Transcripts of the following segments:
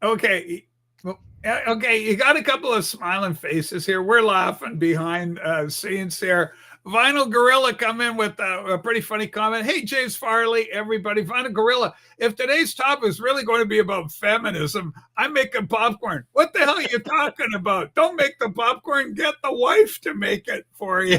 Okay. Well, okay, you got a couple of smiling faces here. We're laughing behind scenes here. Vinyl Gorilla come in with a pretty funny comment. Hey, James Farley, everybody. Vinyl Gorilla, if today's topic is really going to be about feminism, I'm making popcorn. What the hell are you talking about? Don't make the popcorn. Get the wife to make it for you.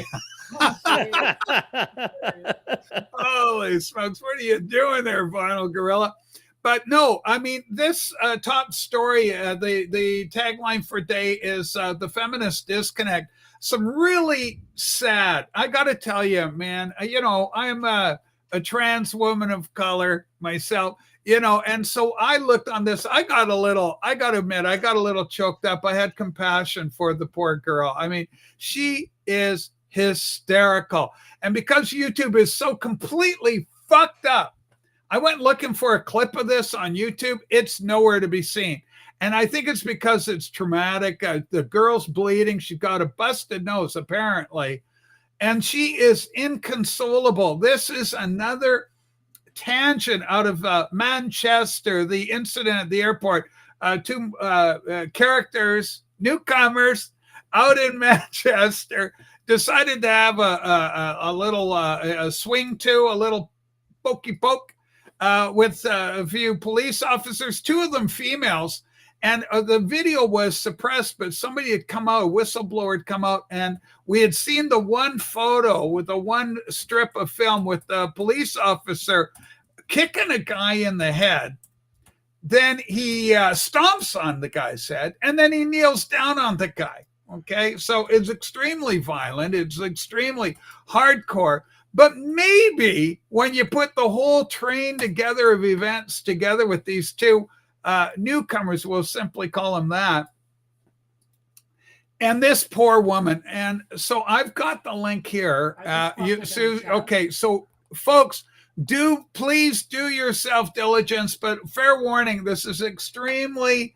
Holy smokes. What are you doing there, Vinyl Gorilla? But no, I mean, this top story, the tagline for day is the feminist disconnect. Some really sad, I got to tell you, man, I'm a trans woman of color myself, and so I looked on this. I got to admit, I got a little choked up. I had compassion for the poor girl. I mean, she is hysterical. And because YouTube is so completely fucked up, I went looking for a clip of this on YouTube. It's nowhere to be seen. And I think it's because it's traumatic. The girl's bleeding. She's got a busted nose, apparently. And she is inconsolable. This is another tangent out of Manchester, the incident at the airport. Two characters, newcomers out in Manchester, decided to have a little a swing to, a little pokey poke with a few police officers, two of them females. And the video was suppressed, but somebody had come out, a whistleblower had come out, and we had seen the one photo with the one strip of film with the police officer kicking a guy in the head. Then he stomps on the guy's head, and then he kneels down on the guy. Okay, so it's extremely violent. It's extremely hardcore. But maybe when you put the whole train together of events together with these two newcomers, we'll simply call them that, and this poor woman. And so I've got the link here. Okay, so folks, please do yourself diligence, but fair warning, this is extremely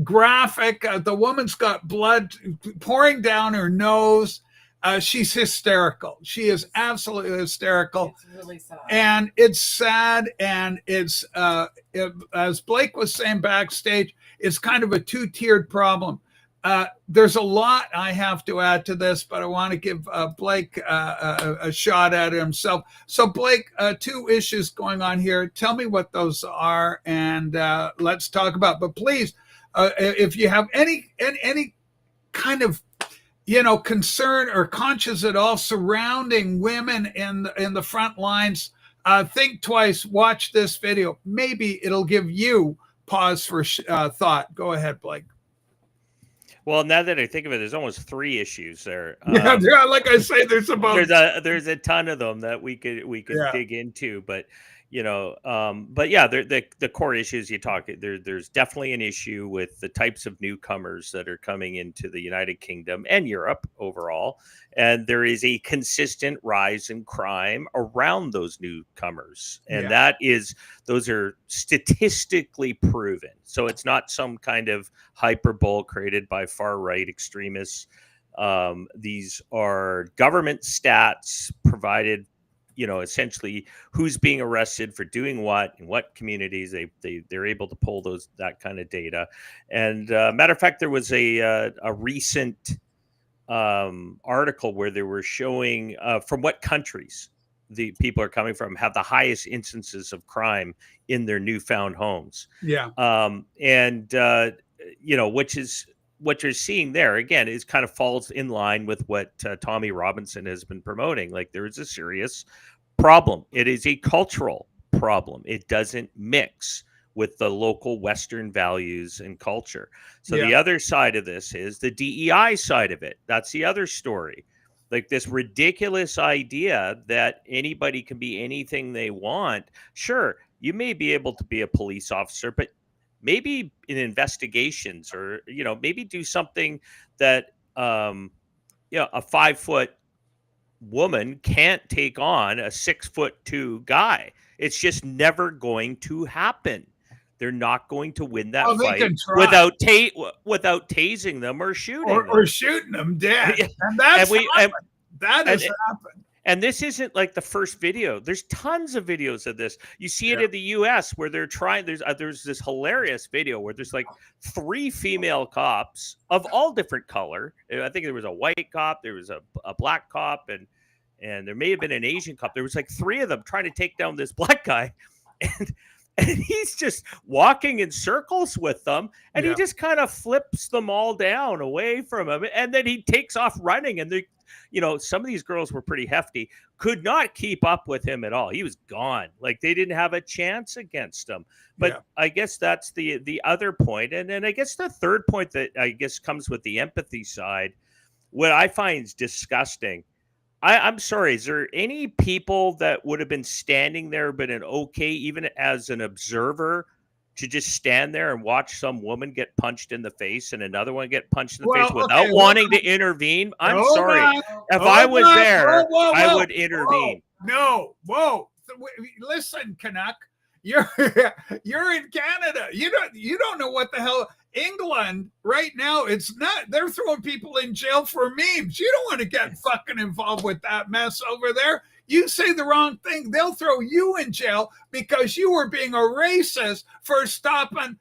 graphic. The woman's got blood pouring down her nose. She's hysterical. She is absolutely hysterical. It's really sad. And it's sad. And it's, as Blake was saying backstage, it's kind of a two-tiered problem. There's a lot I have to add to this, but I want to give Blake a shot at it himself. So, Blake, two issues going on here. Tell me what those are, and let's talk about it. But please, if you have any kind of concern or conscience at all surrounding women in the front lines, think twice. Watch this video. Maybe it'll give you pause for thought. Go ahead, Blake. Well, now that I think of it, there's almost three issues there. Yeah, like I say, there's a ton of them that we could dig into, but the core issues you talk, there's definitely an issue with the types of newcomers that are coming into the United Kingdom and Europe overall. And there is a consistent rise in crime around those newcomers. And those are statistically proven. So it's not some kind of hyperbole created by far right extremists. These are government stats provided, essentially who's being arrested for doing what in what communities. They're able to pull that kind of data. And matter of fact, there was a recent article where they were showing from what countries the people are coming from have the highest instances of crime in their newfound homes. Yeah. Which is what you're seeing there again is kind of falls in line with what Tommy Robinson has been promoting. Like, there is a serious problem. It is a cultural problem. It doesn't mix with the local Western values and culture. So the other side of this is the DEI side of it. That's the other story. Like, this ridiculous idea that anybody can be anything they want. Sure, you may be able to be a police officer, but maybe in investigations or, maybe do something that, a 5-foot woman can't take on a 6'2" guy. It's just never going to happen. They're not going to win that fight without tasing them or shooting them. Or shooting them dead. And that has happened. And this isn't like the first video. There's tons of videos of this. You see it Yeah. in the U.S. where they're trying. There's this hilarious video where there's like 3 female cops of all different color. I think there was a white cop, there was a black cop, and there may have been an Asian cop. There was like 3 of them trying to take down this black guy, and he's just walking in circles with them, and he Yeah. just kind of flips them all down away from him, and then he takes off running, and some of these girls were pretty hefty, could not keep up with him at all. He was gone. Like, they didn't have a chance against him. But Yeah. I guess that's the other point. And then I guess the third point that I guess comes with the empathy side, what I find is disgusting. I'm sorry, is there any people that would have been standing there but an okay, even as an observer, to just stand there and watch some woman get punched in the face and another one get punched in the face without wanting to intervene? I'm sorry. If I was there, I would intervene. No, whoa. Listen, Canuck, you're in Canada. You don't know what the hell. England right now, it's not. They're throwing people in jail for memes. You don't want to get fucking involved with that mess over there. You say the wrong thing, they'll throw you in jail because you were being a racist for stopping,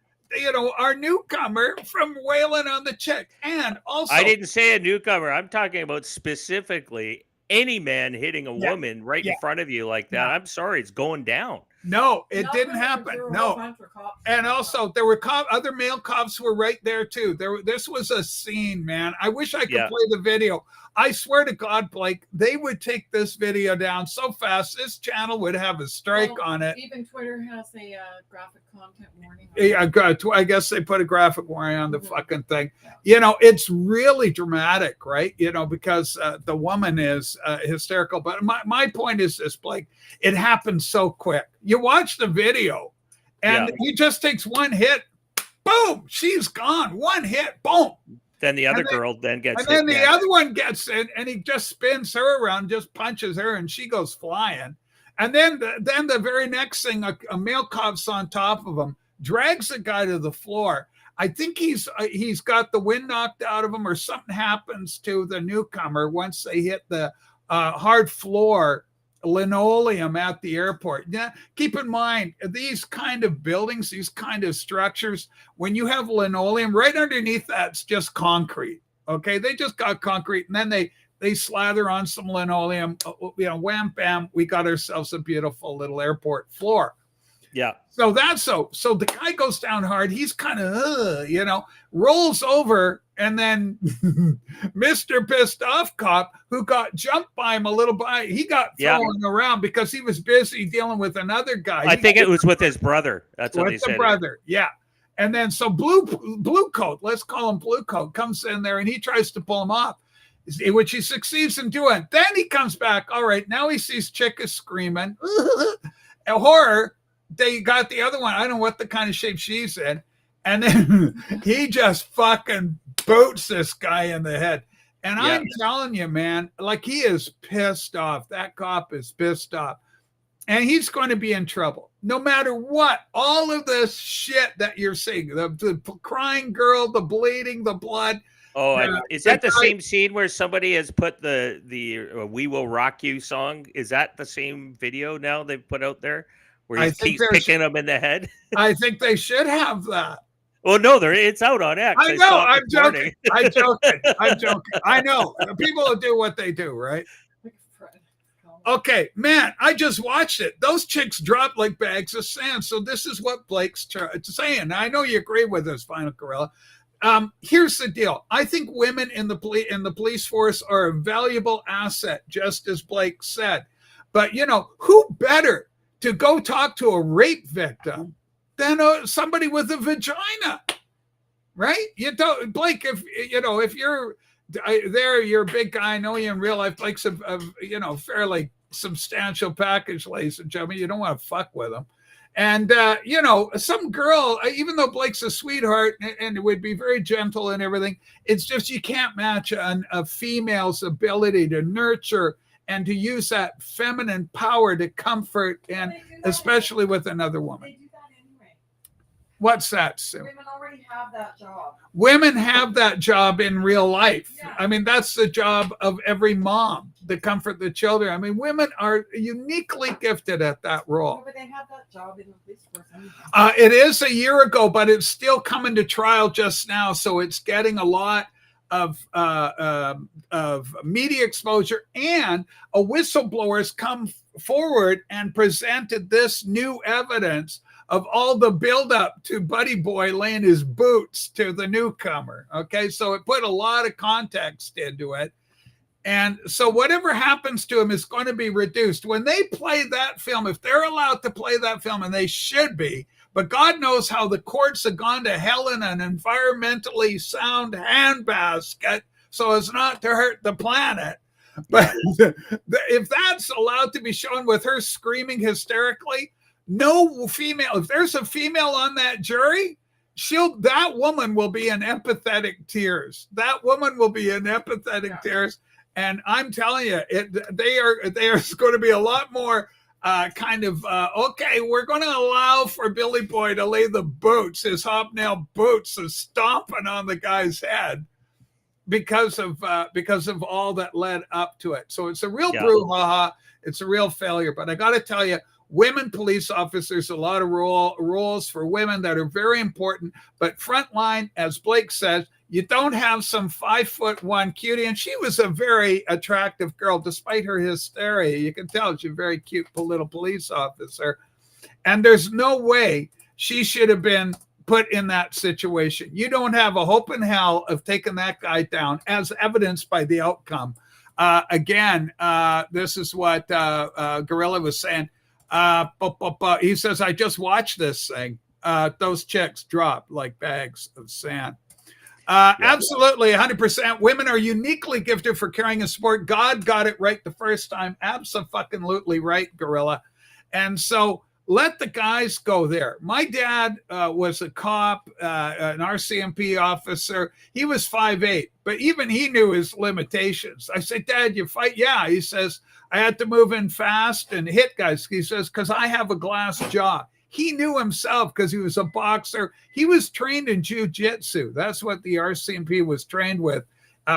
our newcomer from wailing on the chick. And also, I didn't say a newcomer. I'm talking about specifically any man hitting a woman right in front of you like that. I'm sorry, it's going down. No, it didn't happen. No. And also, there were other male cops were right there too. This was a scene, man. I wish I could play the video. I swear to God, Blake, they would take this video down so fast, this channel would have a strike on it. Even Twitter has a graphic content warning. Yeah, I guess they put a graphic warning on the fucking thing. Yeah. It's really dramatic, right? Because the woman is hysterical. But my point is this, Blake, it happens so quick. You watch the video and he just takes one hit, boom, she's gone. One hit, boom. Then the other girl then gets hit. And then the other one gets in and he just spins her around, just punches her, and she goes flying. And then the very next thing, a male cop's on top of him, drags the guy to the floor. I think he's got the wind knocked out of him, or something happens to the newcomer once they hit the hard floor linoleum at the airport. Yeah, keep in mind, these kind of buildings, these kind of structures, when you have linoleum, right underneath that's just concrete. Okay, they just got concrete, and then they slather on some linoleum. Wham bam, we got ourselves a beautiful little airport floor. Yeah. So so the guy goes down hard. He's kind of rolls over, and then Mr. Pissed Off Cop, who got jumped by him a little by, he got thrown around because he was busy dealing with another guy. I think it was with his brother. That's what he said. With the brother, yeah. And then so blue coat, let's call him blue coat, comes in there and he tries to pull him off, which he succeeds in doing. Then he comes back. All right, now he sees chick is screaming. A horror. They got the other one. I don't know what the kind of shape she's in. And then he just fucking boots this guy in the head. And I'm telling you, man, like, he is pissed off. That cop is pissed off. And he's going to be in trouble. No matter what, all of this shit that you're seeing, the crying girl, the bleeding, the blood. Oh, is that the same scene where somebody has put the "We Will Rock You" song? Is that the same video now they've put out there? Where he keeps kicking them in the head. I think they should have that. Well, no, it's out on X. I know. I'm joking. I'm joking. I know. People will do what they do, right? Okay, man, I just watched it. Those chicks drop like bags of sand. So this is what Blake's saying. I know you agree with this, Final Gorilla. Here's the deal. I think women in the police force are a valuable asset, just as Blake said. But, who better to go talk to a rape victim than somebody with a vagina, right? You don't, Blake, if you're there, you're a big guy. I know you in real life. Blake's a fairly substantial package, ladies and gentlemen. You don't want to fuck with him. And, some girl, even though Blake's a sweetheart and would be very gentle and everything, it's just you can't match a female's ability to nurture and to use that feminine power to comfort, and especially with another woman. What's that, Sue? Women already have that job. Women have that job in real life. Yeah. I mean, that's the job of every mom, to comfort the children. I mean, women are uniquely gifted at that role. No, but they have that job in the police force anyway. It is a year ago, but it's still coming to trial just now, so it's getting a lot of media exposure, and a whistleblower has come forward and presented this new evidence of all the buildup to Buddy Boy laying his boots to the newcomer. Okay, so it put a lot of context into it. And so whatever happens to him is going to be reduced. When they play that film, if they're allowed to play that film, and they should be, but God knows how the courts have gone to hell in an environmentally sound handbasket so as not to hurt the planet. But if that's allowed to be shown with her screaming hysterically, no female, if there's a female on that jury, that woman will be in empathetic tears. That woman will be in empathetic tears. And I'm telling you, they are going to be a lot more okay, we're going to allow for Billy Boy to lay the boots, his hobnail boots, is stomping on the guy's head because of all that led up to it. So it's a real brouhaha. It's a real failure. But I got to tell you, women police officers, a lot of roles for women that are very important. But frontline, as Blake says, you don't have some 5'1" cutie. And she was a very attractive girl, despite her hysteria. You can tell she's a very cute little police officer. And there's no way she should have been put in that situation. You don't have a hope in hell of taking that guy down, as evidenced by the outcome. This is what Gorilla was saying. He says, I just watched this thing. Those chicks drop like bags of sand. Absolutely, 100%. Women are uniquely gifted for carrying a sport. God got it right the first time. Absolutely right, Gorilla. And so let the guys go there. My dad was a cop, an RCMP officer. He was 5'8", but even he knew his limitations. I said, Dad, you fight? Yeah. He says, I had to move in fast and hit guys. He says, because I have a glass jaw. He knew himself because he was a boxer. He was trained in jiu-jitsu. That's what the RCMP was trained with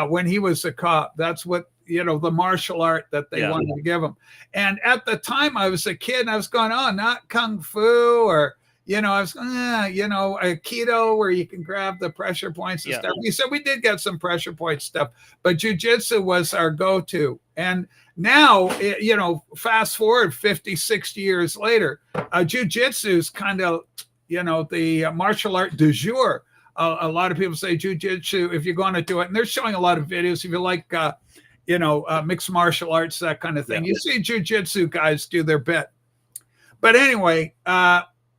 when he was a cop. That's what, the martial art that they wanted to give him. And at the time I was a kid and I was going, oh, not kung fu or, I was, a keto where you can grab the pressure points and stuff. He said we did get some pressure point stuff, but jiu-jitsu was our go-to. And now, fast forward 50, 60 years later, jiu-jitsu is kind of, the martial art du jour. A lot of people say jiu-jitsu, if you're going to do it, and they're showing a lot of videos, if you like, mixed martial arts, that kind of thing. You see jiu-jitsu guys do their bit. But anyway,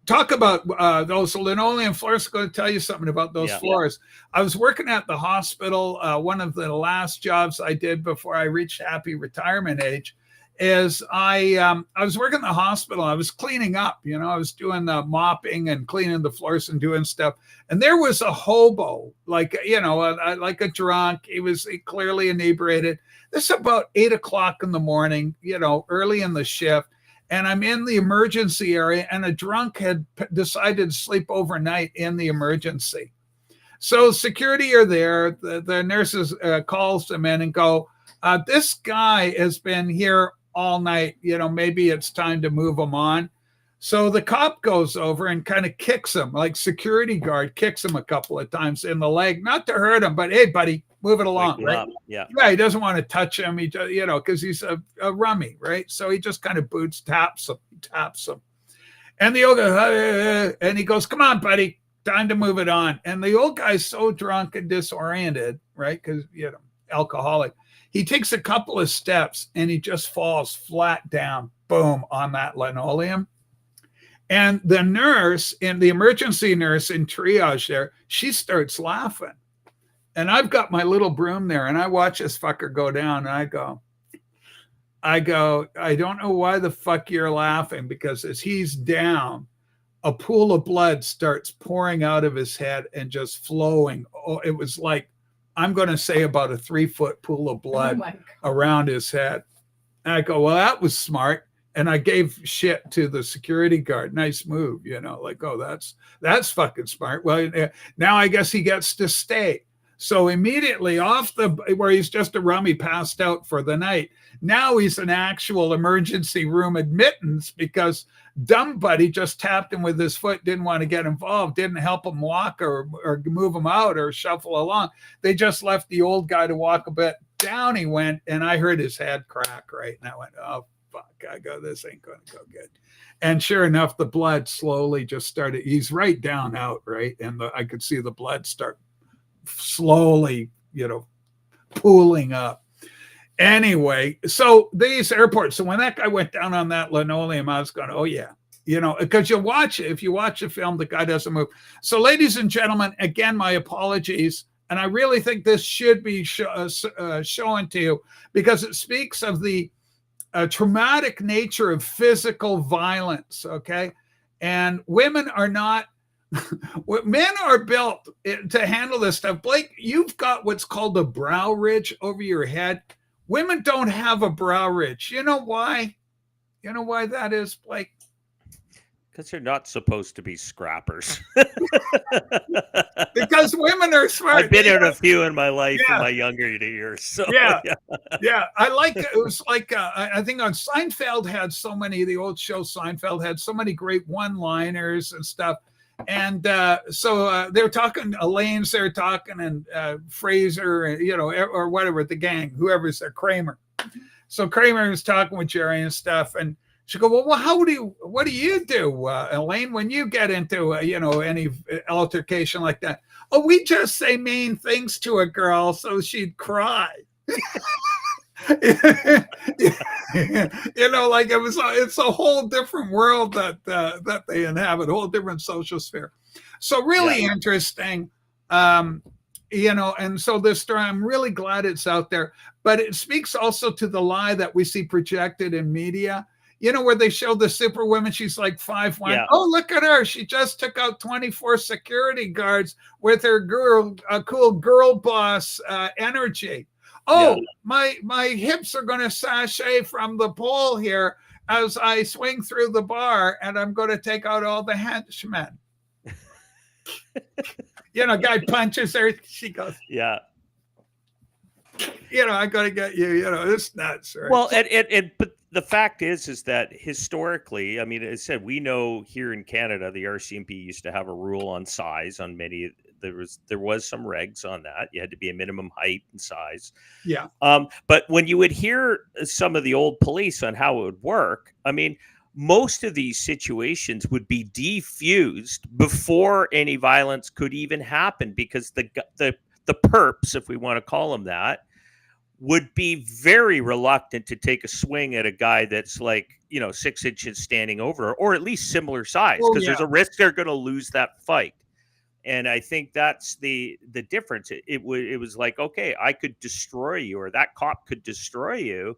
talk about those linoleum floors. I'm going to tell you something about those floors. I was working at the hospital. One of the last jobs I did before I reached happy retirement age is I was working in the hospital. I was cleaning up, I was doing the mopping and cleaning the floors and doing stuff. And there was a hobo, like a drunk. He was clearly inebriated. This is about 8 o'clock in the morning, early in the shift. And I'm in the emergency area, and a drunk had decided to sleep overnight in the emergency. So security are there. The nurses calls them in and go, this guy has been here all night. Maybe it's time to move him on. So the cop goes over and kind of kicks him, like security guard kicks him a couple of times in the leg, not to hurt him, but hey, buddy, move it along, right? Yeah, he doesn't want to touch him. He, because he's a rummy, right? So he just kind of taps him. And the old guy, and he goes, come on, buddy, time to move it on. And the old guy's so drunk and disoriented, right? Because, alcoholic. He takes a couple of steps and he just falls flat down, boom, on that linoleum. And the nurse, and the emergency nurse in triage there, she starts laughing. And I've got my little broom there, and I watch this fucker go down, and I go, I don't know why the fuck you're laughing, because as he's down, a pool of blood starts pouring out of his head and just flowing. Oh, it was like, I'm going to say about a 3-foot pool of blood around his head. And I go, well, that was smart. And I gave shit to the security guard. Nice move, like, oh, that's fucking smart. Well, now I guess he gets to stay. So immediately off where he's just a rummy passed out for the night. Now he's an actual emergency room admittance because dumb buddy just tapped him with his foot, didn't want to get involved, didn't help him walk or move him out or shuffle along. They just left the old guy to walk a bit. Down he went, and I heard his head crack, right? And I went, oh, fuck, this ain't going to go good. And sure enough, the blood slowly just started. He's right down out, right? And I could see the blood start slowly, pooling up. Anyway, so these airports, so when that guy went down on that linoleum, I was going, oh yeah, because if you watch the film, the guy doesn't move. So ladies and gentlemen, again, my apologies. And I really think this should be shown to you because it speaks of the traumatic nature of physical violence, okay? And women are not, men are built to handle this stuff. Blake, you've got what's called a brow ridge over your head. Women don't have a brow ridge. You know why? You know why that is, Blake? Because they're not supposed to be scrappers. Because women are smart. I've been in a few in my life in my younger years. So, yeah. I like it. It was like I think on Seinfeld had so many. The old show Seinfeld had so many great one-liners and stuff. And so they were talking. Elaine's there talking, and Fraser, or whatever, the gang, whoever's there, Kramer. So Kramer was talking with Jerry and stuff, and she go, well, what do you do, Elaine, when you get into, any altercation like that? Oh, we just say mean things to a girl so she'd cry. Like it's a whole different world that they inhabit, a whole different social sphere. So really interesting, and so this story, I'm really glad it's out there, but it speaks also to the lie that we see projected in media. Where they show the superwoman, she's like 5'1". Yeah. Oh, look at her. She just took out 24 security guards with her cool girl boss energy. Oh, my hips are going to sashay from the pole here as I swing through the bar, and I'm going to take out all the henchmen. Guy punches her. She goes, yeah. I got to get you. It's nuts, right? Well, but the fact is that historically, I mean, as I said, we know here in Canada, the RCMP used to have a rule on size on many. There was some regs on that. You had to be a minimum height and size. Yeah. But when you would hear some of the old police on how it would work, I mean, most of these situations would be defused before any violence could even happen because the perps, if we want to call them that, would be very reluctant to take a swing at a guy that's like, 6 inches standing over, or at least similar size, because there's a risk they're going to lose that fight. And I think that's the difference. It was like, okay, I could destroy you, or that cop could destroy you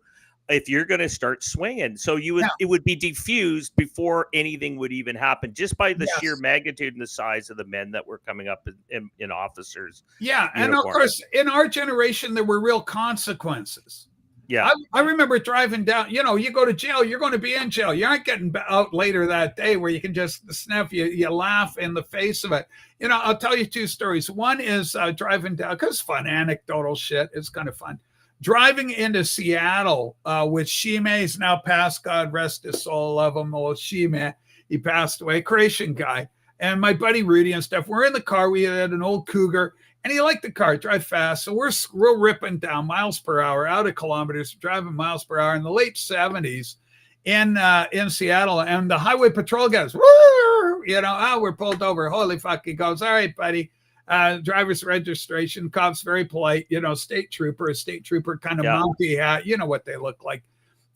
if you're going to start swinging. So it would be defused before anything would even happen, just by the sheer magnitude and the size of the men that were coming up in officers. Yeah. And of course, in our generation, there were real consequences. Yeah. I remember driving down, you go to jail, you're going to be in jail. You aren't getting out later that day where you can just sniff, you laugh in the face of it. I'll tell you 2 stories. One is driving down, because fun, anecdotal shit. It's kind of fun. Driving into Seattle with Shime. He's now passed, God rest his soul, love him, old Shime. He passed away, Croatian guy. And my buddy Rudy and stuff, we're in the car. We had an old Cougar, and he liked the car, drive fast. So we're ripping down miles per hour, out of kilometers, driving miles per hour in the late 70s in Seattle. And the highway patrol guys, we're pulled over. Holy fuck. He goes, all right, buddy. Driver's registration, cops very polite, state trooper kind of mounty hat, what they look like.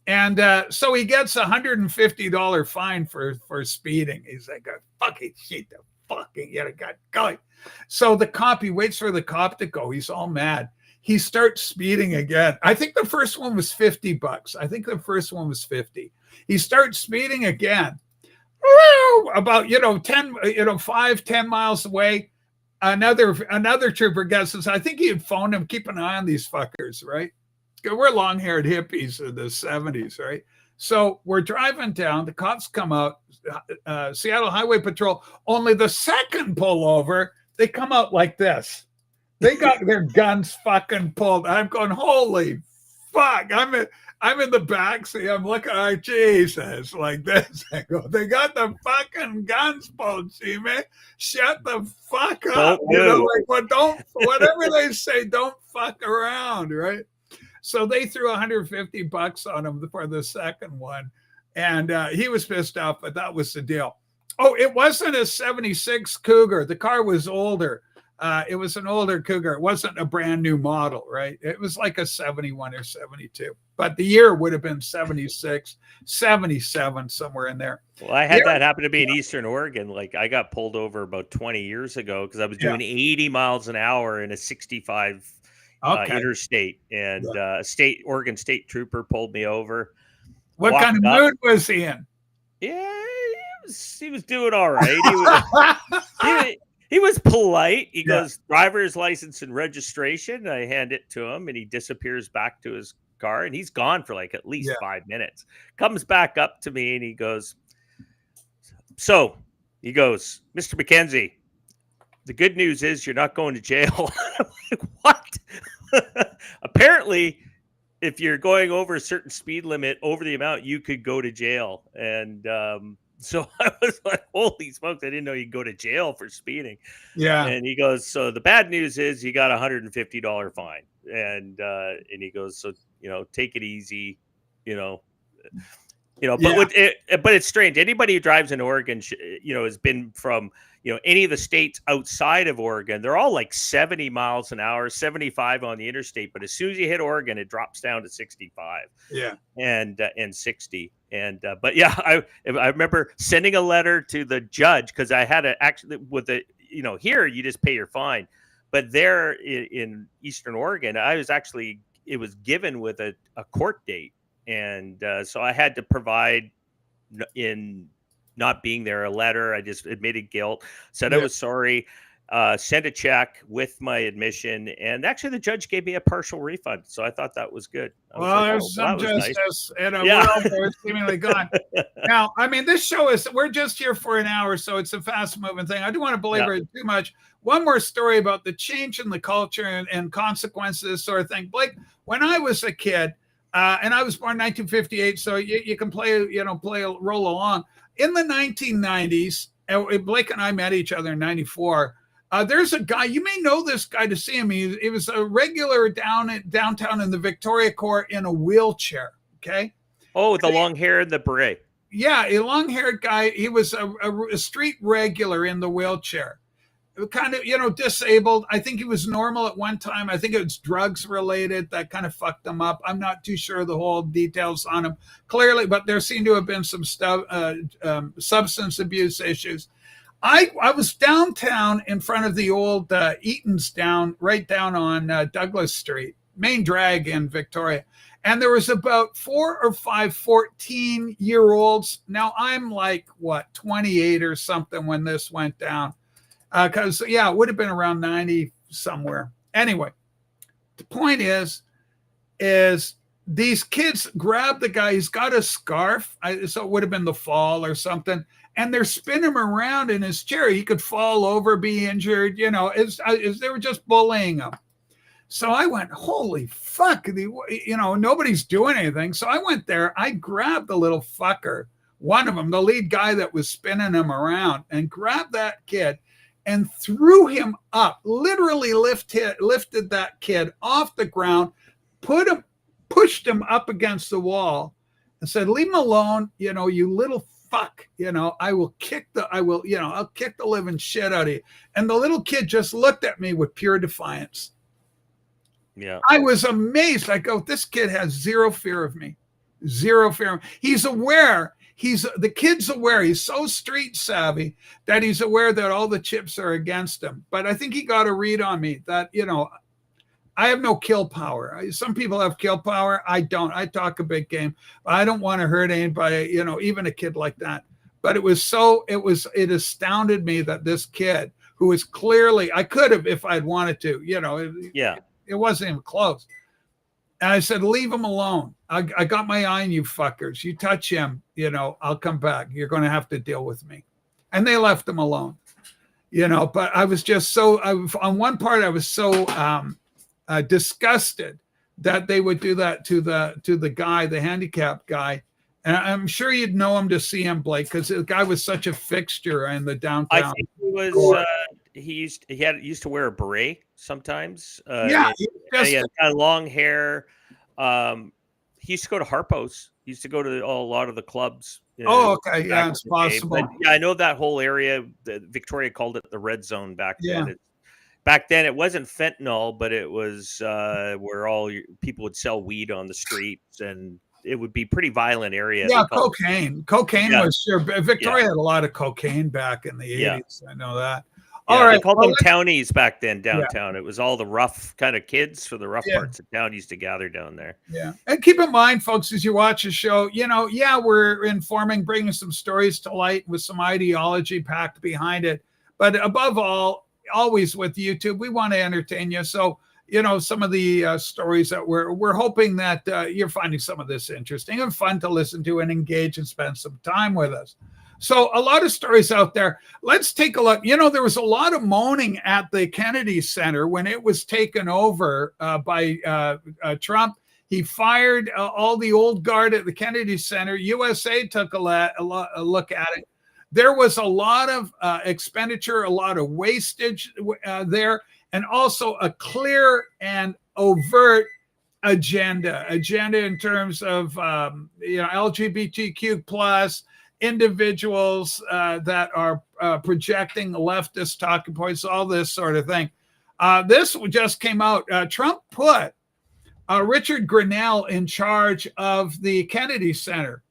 And so he gets $150 fine for speeding. He's like, fucking shit, the fucking got going. So the cop, he waits for the cop to go. He's all mad. He starts speeding again. I think the first one was $50. I think the first one was 50. He starts speeding again. About 5-10 miles away. Another trooper guesses. I think he had phoned him, keep an eye on these fuckers, right? We're long-haired hippies of the 70s, right? So we're driving down. The cops come out, Seattle Highway Patrol. Only the second pullover, they come out like this. They got their guns fucking pulled. I'm going, holy fuck! I'm in the back seat. I'm looking like Jesus, like this. I go, they got the fucking guns pulled. See me? Shut the fuck up. Don't move. Like, well, don't, whatever they say, don't fuck around, right? So they threw $150 on him for the second one, and he was pissed off. But that was the deal. Oh, it wasn't a '76 Cougar. The car was older. It was an older Cougar. It wasn't a brand new model, right? It was like a 71 or 72, but the year would have been 76, 77, somewhere in there. Well, I had that happen to me in Eastern Oregon. Like I got pulled over about 20 years ago because I was doing 80 miles an hour in a 65 interstate, and Oregon State trooper pulled me over. What kind of mood was he in? Yeah, he was doing all right. He was polite. He goes, driver's license and registration. I hand it to him, and he disappears back to his car, and he's gone for like at least 5 minutes. Comes back up to me, and he goes, Mr. McKenzie, the good news is you're not going to jail. I'm like, what? Apparently, if you're going over a certain speed limit, over the amount, you could go to jail. And so I was like, holy smokes, I didn't know you could go to jail for speeding. Yeah. And he goes, so the bad news is you got $150 fine. And he goes, so, take it easy, but it's strange. Anybody who drives in Oregon, has been from, any of the states outside of Oregon, they're all like 70 miles an hour, 75 on the interstate. But as soon as you hit Oregon, it drops down to 65 and 60. And but yeah, I remember sending a letter to the judge because I had to actually here you just pay your fine. But there in Eastern Oregon, it was given with a court date. And so I had to provide in not being there a letter. I just admitted guilt, said I was sorry, sent a check with my admission, and actually the judge gave me a partial refund. So I thought that was good. There's some justice in a world where it's seemingly gone. Now, I mean, this show we're just here for an hour, so it's a fast moving thing. I don't want to belabor it too much. One more story about the change in the culture and consequences, sort of thing. Blake, when I was a kid, and I was born in 1958, so you can roll along. In the 1990s, Blake and I met each other in 94. There's a guy, you may know this guy to see him. He was a regular downtown in the Victoria Court in a wheelchair. Okay. Oh, the long hair and the beret. Yeah, a long-haired guy. He was a street regular in the wheelchair. Kind of, disabled. I think he was normal at one time. I think it was drugs related that kind of fucked him up. I'm not too sure the whole details on him clearly, but there seemed to have been some stuff, substance abuse issues. I was downtown in front of the old Eaton's right down on Douglas Street, main drag in Victoria. And there was about 4 or 5 14-year-olds. Now I'm like, 28 or something when this went down. Because, it would have been around 90 somewhere. Anyway, the point is these kids grab the guy. He's got a scarf. So it would have been the fall or something. And they're spinning him around in his chair. He could fall over, be injured. They were just bullying him. So I went, holy fuck. Nobody's doing anything. So I went there. I grabbed the little fucker, one of them, the lead guy that was spinning him around, and grabbed that kid and threw him up, literally lifted that kid off the ground, pushed him up against the wall and said, leave him alone, you little fuck, I'll kick the living shit out of you. And the little kid just looked at me with pure defiance. Yeah. I was amazed. I go, this kid has zero fear of me. Zero fear. He's aware. The kid's aware. He's so street savvy that he's aware that all the chips are against him. But I think he got a read on me that, I have no kill power. Some people have kill power. I don't. I talk a big game. I don't want to hurt anybody, even a kid like that. But it astounded me that this kid, who was clearly, I could have if I'd wanted to, it wasn't even close. And I said, leave him alone. I got my eye on you fuckers. You touch him, I'll come back. You're going to have to deal with me. And they left him alone, but I was just on one part, I was so disgusted that they would do that to the guy, the handicapped guy. And I'm sure you'd know him to see him, Blake, because the guy was such a fixture in the downtown. I think he was. He used to wear a beret sometimes. Yeah, he had kind of long hair. He used to go to Harpo's. He used to go to a lot of the clubs. Oh, okay, yeah, it's possible. But yeah, I know that whole area. Victoria called it the red zone back then. Yeah. Back then, it wasn't fentanyl, but it was where people would sell weed on the streets, and it would be pretty violent area. Yeah, cocaine. Cocaine was sure. Victoria had a lot of cocaine back in the 80s. I know that. All right. They called them townies back then downtown. Yeah. It was all the rough kind of kids for the rough parts of town used to gather down there. Yeah. And keep in mind, folks, as you watch the show, we're informing, bringing some stories to light with some ideology packed behind it. But above all, always with YouTube, we want to entertain you. So, some of the stories that we're hoping that you're finding some of this interesting and fun to listen to and engage and spend some time with us. So a lot of stories out there. Let's take a look. There was a lot of moaning at the Kennedy Center when it was taken over by Trump. He fired all the old guard at the Kennedy Center. USA took a look at it. There was a lot of expenditure, a lot of wastage there, and also a clear and overt agenda in terms of LGBTQ plus individuals that are projecting leftist talking points, all this sort of thing. This just came out. Trump put Richard Grinnell in charge of the Kennedy Center.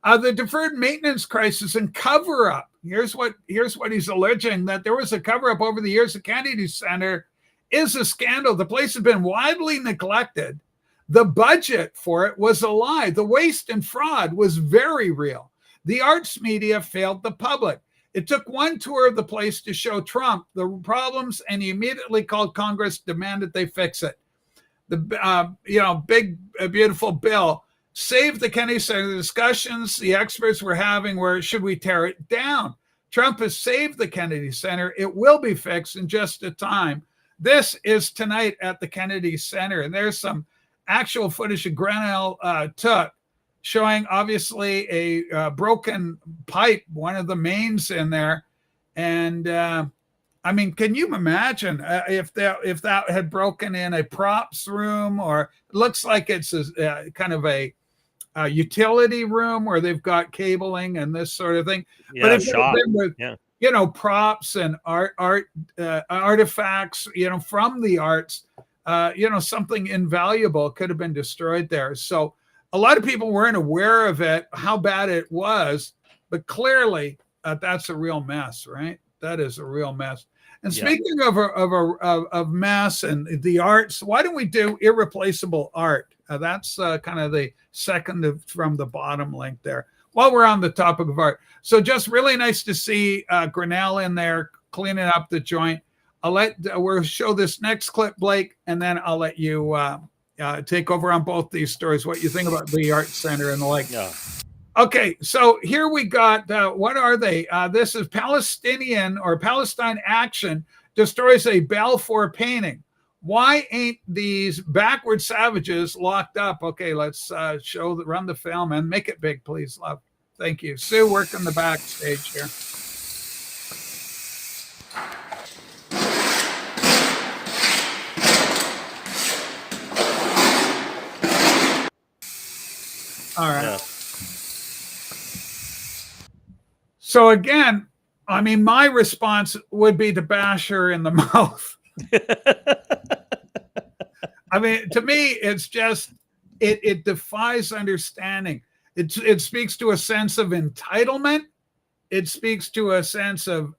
The deferred maintenance crisis and cover-up. Here's what he's alleging, that there was a cover-up over the years. The Kennedy Center is a scandal. The place has been widely neglected. The budget for it was a lie. The waste and fraud was very real. The arts media failed the public. It took one tour of the place to show Trump the problems, and he immediately called Congress, demanded they fix it. The big, beautiful bill saved the Kennedy Center. The discussions the experts were having were, should we tear it down? Trump has saved the Kennedy Center. It will be fixed in just a time. This is tonight at the Kennedy Center, and there's some actual footage of Grinnell took, showing obviously a broken pipe, one of the mains in there. And can you imagine if that had broken in a props room, or it looks like it's a kind of a utility room where they've got cabling and this sort of thing. Yeah, but if it had been with, props and artifacts, from the arts, something invaluable could have been destroyed there. So a lot of people weren't aware of it, how bad it was, but clearly that's a real mess, right? That is a real mess. And speaking of mess and the arts, why don't we do irreplaceable art? That's kind of the second from the bottom link there, while we're on the topic of art. So just really nice to see Grinnell in there cleaning up the joint. We'll show this next clip, Blake, and then I'll let you take over on both these stories, what you think about the Art Center and the like. Yeah. Okay, so here we got, what are they? This is Palestine Action destroys a Balfour painting. Why ain't these backward savages locked up? Okay, let's run the film and make it big, please, love. Thank you. Sue, working the backstage here. All right. Yeah. So again, my response would be to bash her in the mouth. To me, it's just, it defies understanding. It speaks to a sense of entitlement. It speaks to a sense of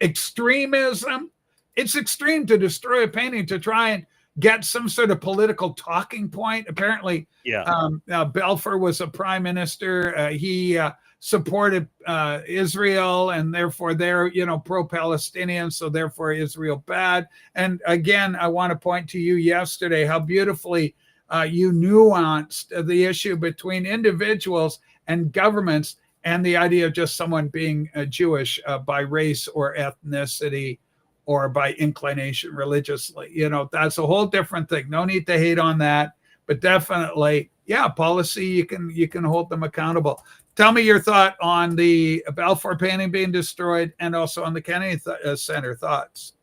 extremism. It's extreme to destroy a painting to try and get some sort of political talking point. Apparently, Balfour was a prime minister. He supported Israel, and therefore they're, pro-Palestinian, so therefore Israel bad. And again, I want to point to you yesterday how beautifully you nuanced the issue between individuals and governments, and the idea of just someone being Jewish by race or ethnicity or by inclination religiously. That's a whole different thing. No need to hate on that, but definitely, yeah, policy, you can hold them accountable. Tell me your thought on the Balfour painting being destroyed, and also on the Kennedy Center. Thoughts?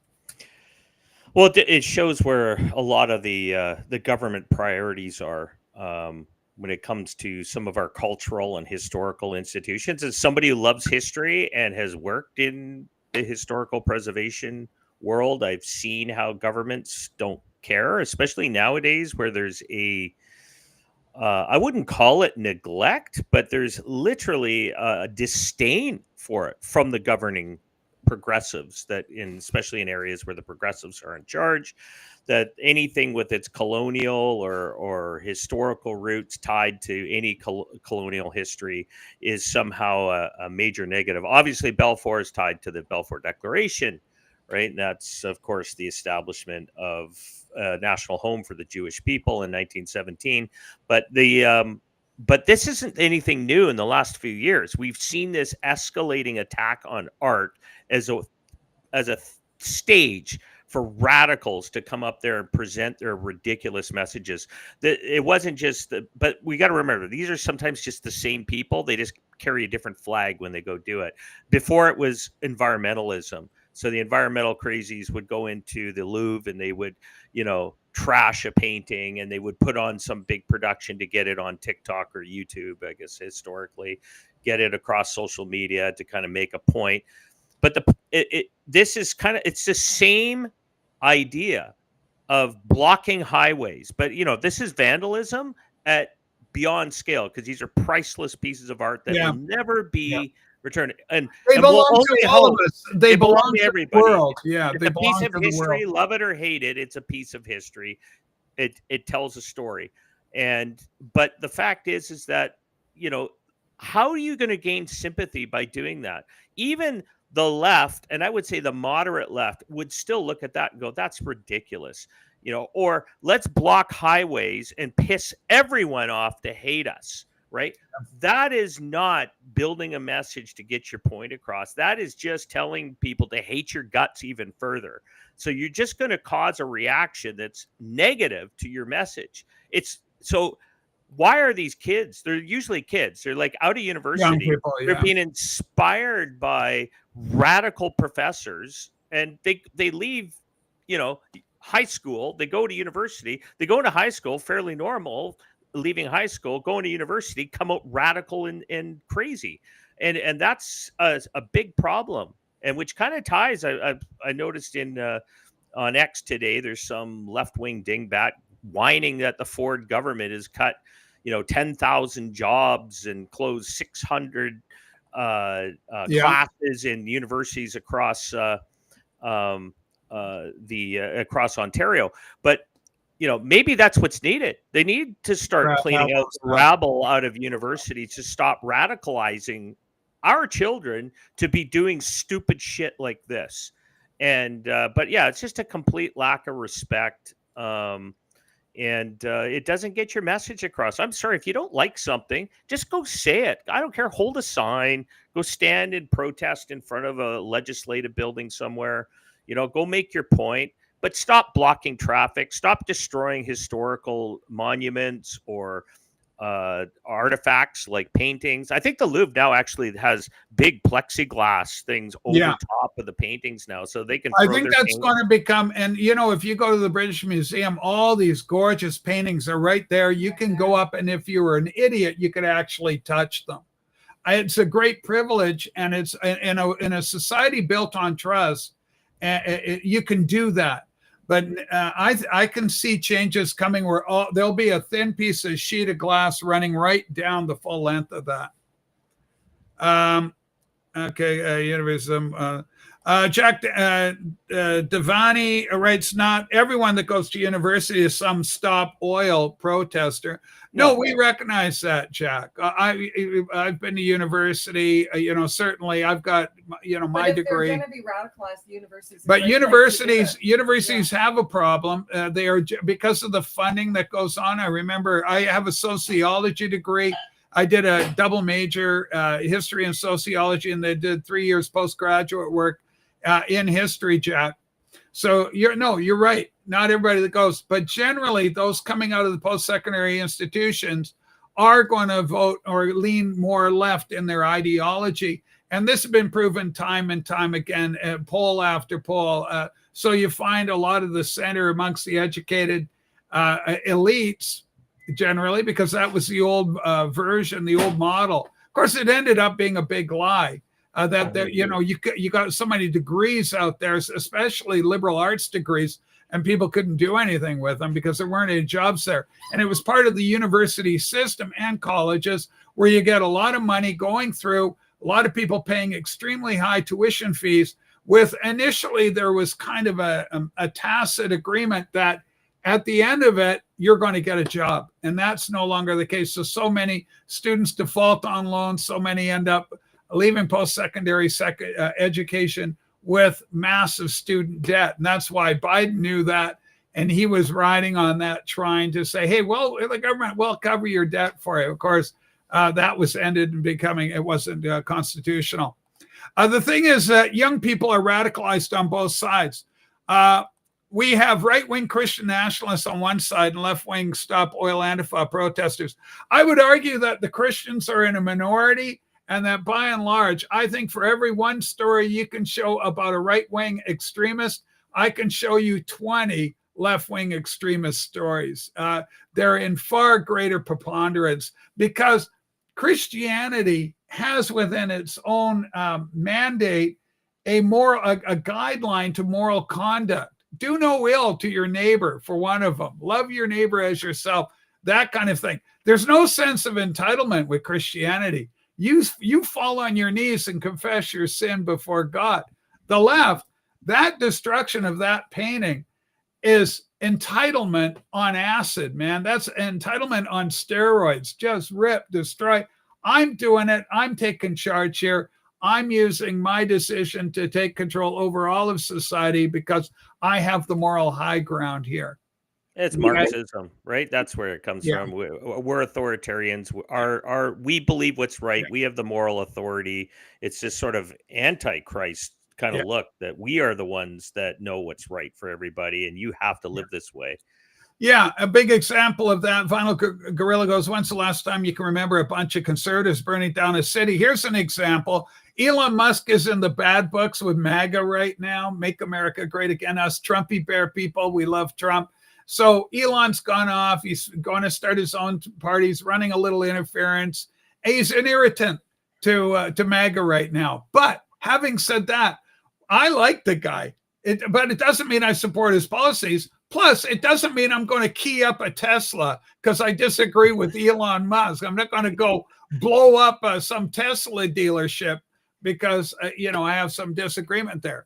Well, it shows where a lot of the government priorities are, when it comes to some of our cultural and historical institutions. As somebody who loves history and has worked in the historical preservation world, I've seen how governments don't care, especially nowadays, where there's I wouldn't call it neglect, but there's literally a disdain for it from the governing progressives, especially in areas where the progressives are in charge, that anything with its colonial or historical roots tied to any colonial history is somehow a major negative. Obviously, Balfour is tied to the Balfour Declaration, right? And that's, of course, the establishment of a national home for the Jewish people in 1917. But this isn't anything new in the last few years. We've seen this escalating attack on art as a stage for radicals to come up there and present their ridiculous messages. That it wasn't just but we got to remember, these are sometimes just the same people. They just carry a different flag when they go do it. Before, it was environmentalism. So the environmental crazies would go into the Louvre and they would, trash a painting, and they would put on some big production to get it on TikTok or YouTube, I guess, historically, get it across social media to kind of make a point. But this is it's the same idea of blocking highways. But, this is vandalism at beyond scale, because these are priceless pieces of art that Yeah. will never be returned. And they belong to all of us. They belong to everybody. The world. Yeah, it's they a piece of to the history. world. Love it or hate it, it's a piece of history. It tells a story. But the fact is that, how are you going to gain sympathy by doing that? Even the left, and I would say the moderate left, would still look at that and go, that's ridiculous. Or let's block highways and piss everyone off to hate us, right? That is not building a message to get your point across. That is just telling people to hate your guts even further. So you're just going to cause a reaction that's negative to your message. So why are these kids? They're usually kids. They're like out of university. Young people, yeah. They're being inspired by radical professors, and they leave, high school. They go to university. They go into high school fairly normal, leaving high school, going to university, come out radical and crazy. And that's a big problem. And which kind of ties, I noticed on X today, there's some left-wing dingbat whining that the Ford government has cut, 10,000 jobs and closed 600 classes in universities across across Ontario. But maybe that's what's needed. They need to start cleaning out the rabble out of universities to stop radicalizing our children to be doing stupid shit like this. But yeah, it's just a complete lack of respect. And it doesn't get your message across. I'm sorry, if you don't like something, just go say it. I don't care. Hold a sign, go stand and protest in front of a legislative building somewhere, go make your point, but stop blocking traffic, stop destroying historical monuments or artifacts like paintings. I think the Louvre now actually has big plexiglass things over top of the paintings now, so they can. I think that's going to become, and if you go to the British Museum, all these gorgeous paintings are right there. You can go up, and if you were an idiot, you could actually touch them. It's a great privilege, and it's in a society built on trust. You can do that. But I can see changes coming where there'll be a thin piece of sheet of glass running right down the full length of that. Okay, Universum. Jack Devani writes, not everyone that goes to university is some stop oil protester. No, we recognize that, Jack. I've been to university. Certainly I've got my degree. They're going to be radicalized, universities. But universities have a problem. They are, because of the funding that goes on. I remember I have a sociology degree. I did a double major, history and sociology, and they did 3 years postgraduate work in history, Jack. So you're right. Not everybody that goes, but generally those coming out of the post-secondary institutions are going to vote or lean more left in their ideology. And this has been proven time and time again, poll after poll. So you find a lot of the center amongst the educated elites generally, because that was the old version, the old model. Of course, it ended up being a big lie. You got so many degrees out there, especially liberal arts degrees, and people couldn't do anything with them because there weren't any jobs there. And it was part of the university system and colleges where you get a lot of money going through, a lot of people paying extremely high tuition fees. With initially, there was kind of a tacit agreement that at the end of it, you're going to get a job. And that's no longer the case. So many students default on loans. So many end up leaving post-secondary education with massive student debt. And that's why Biden knew that. And he was riding on that, trying to say, hey, well, the government will cover your debt for you. Of course, that was ended and it wasn't constitutional. The thing is that young people are radicalized on both sides. We have right-wing Christian nationalists on one side and left-wing Stop Oil Antifa protesters. I would argue that the Christians are in a minority, and that by and large, I think for every one story you can show about a right-wing extremist, I can show you 20 left-wing extremist stories. They're in far greater preponderance because Christianity has within its own mandate a guideline to moral conduct. Do no ill to your neighbor, for one of them. Love your neighbor as yourself, that kind of thing. There's no sense of entitlement with Christianity. You fall on your knees and confess your sin before God. The left, that destruction of that painting is entitlement on acid, man. That's entitlement on steroids. Just rip, destroy. I'm doing it. I'm taking charge here. I'm using my decision to take control over all of society because I have the moral high ground here. It's Marxism, right? That's where it comes from. We're authoritarians. We believe what's right. We have the moral authority. It's this sort of antichrist kind of look that we are the ones that know what's right for everybody, and you have to live this way. Yeah, a big example of that. Vinyl Gorilla goes, when's the last time you can remember a bunch of conservatives burning down a city? Here's an example. Elon Musk is in the bad books with MAGA right now. Make America Great Again. Us Trumpy bear people, we love Trump. So Elon's gone off. He's going to start his own party. He's running a little interference. He's an irritant to MAGA right now. But having said that, I like the guy. But it doesn't mean I support his policies. Plus, it doesn't mean I'm going to key up a Tesla because I disagree with Elon Musk. I'm not going to go blow up some Tesla dealership because, I have some disagreement there.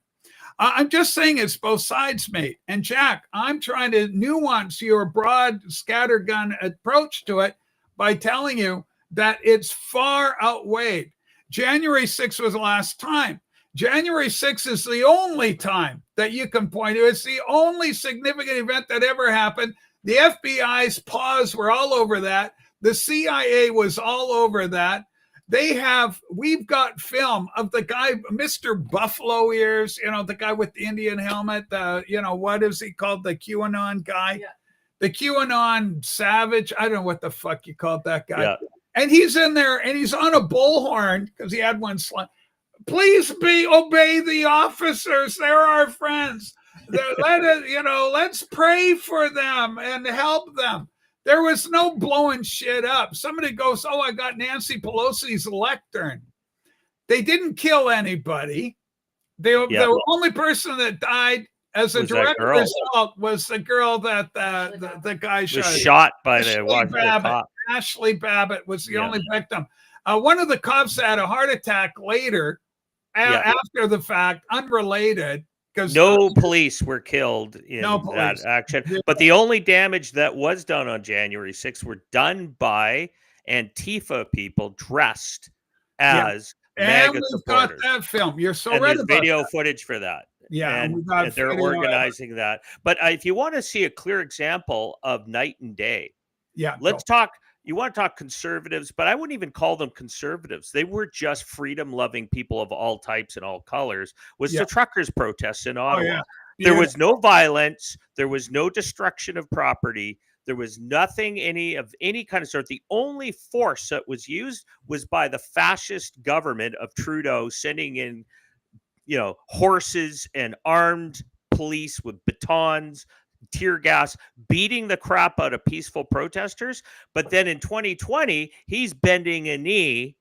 I'm just saying it's both sides, mate. And Jack, I'm trying to nuance your broad scattergun approach to it by telling you that it's far outweighed. January 6th was the last time. January 6th is the only time that you can point to. It's the only significant event that ever happened. The FBI's paws were all over that. The CIA was all over that. We've got film of the guy, Mr. Buffalo Ears, the guy with the Indian helmet, what is he called? The QAnon guy, the QAnon savage. I don't know what the fuck you called that guy. Yeah. And he's in there and he's on a bullhorn because he had one slide. Please obey the officers. They're our friends. Let's pray for them and help them. There was no blowing shit up. Somebody goes, oh, I got Nancy Pelosi's lectern. They didn't kill anybody. The only person that died as a direct result was the girl that the guy shot by the Ashley Babbitt was the only victim. One of the cops had a heart attack later. Yeah. after the fact, unrelated. Because No police were killed no in that police. action, Yeah. but the only damage that was done on January 6th were done by Antifa people dressed Yeah. as And MAGA we've got supporters. that film. You're so And right there's about video that. footage for that. Yeah, and we And got they're video. organizing that. But if you want to see a clear example of night and day, Yeah, let's talk. You want to talk conservatives, but I wouldn't even call them conservatives. They were just freedom-loving people of all types and all colors. Was Yeah. the truckers' protests in Oh Ottawa? yeah. There was no violence. There was no destruction of property. There was nothing of any kind of sort. The only force that was used was by the fascist government of Trudeau, sending in, horses and armed police with batons, tear gas, beating the crap out of peaceful protesters. But then in 2020, he's bending a knee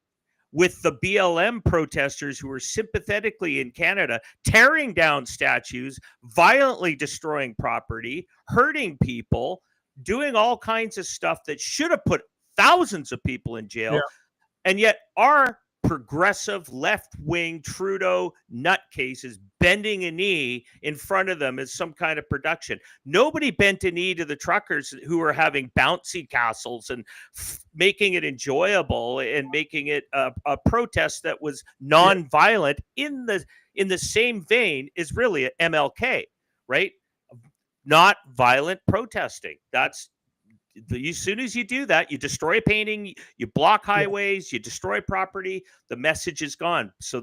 with the BLM protesters who were sympathetically in Canada, tearing down statues, violently destroying property, hurting people, doing all kinds of stuff that should have put thousands of people in jail. Yeah. And yet our progressive left-wing Trudeau nutcases bending a knee in front of them as some kind of production. Nobody bent a knee to the truckers who were having bouncy castles and making it enjoyable and making it a protest that was non-violent in the same vein as really a MLK, right? Not violent protesting. That's as soon as you do that, you destroy a painting, you block highways, you destroy property, the message is gone. So